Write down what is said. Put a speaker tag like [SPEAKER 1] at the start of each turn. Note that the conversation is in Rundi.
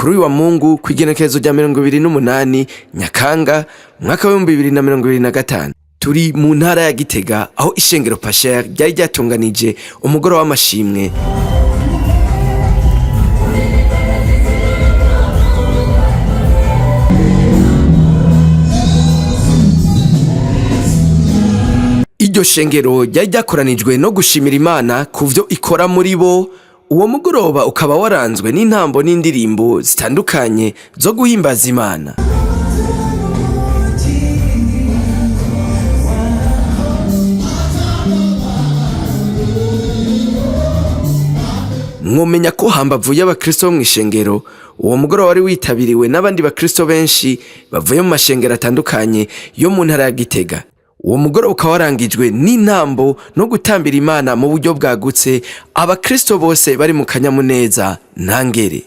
[SPEAKER 1] kuri uyu wa Mungu kw'igenekerezo rya 28 Nyakanga mwaka wa 2025 turi mu ntara ya Gitega aho ishengero Pasher ryari ryatunganije umugoro w'amashimwe. Iryo shengero ryari ryakoranijwe no gushimira Imana kuvyo ikora muri bo. Uwo mugoroba ukaba waranzwe n'intambo n'indirimbo zitandukanye zo guhimbaza Imana. Mwomenya ko hambavu y'abakristo mu ishengero uwo mugoroba wari witabiriwe n'abandi bakristo benshi bavuye mu mashengero atandukanye yo mu ntara ya Gitega. Uwo mugoroba ukaba warangijwe n'intambo no gutambira Imana mu buryo bwagutse, abakristo bose bari mu kanyamuneza ntangere.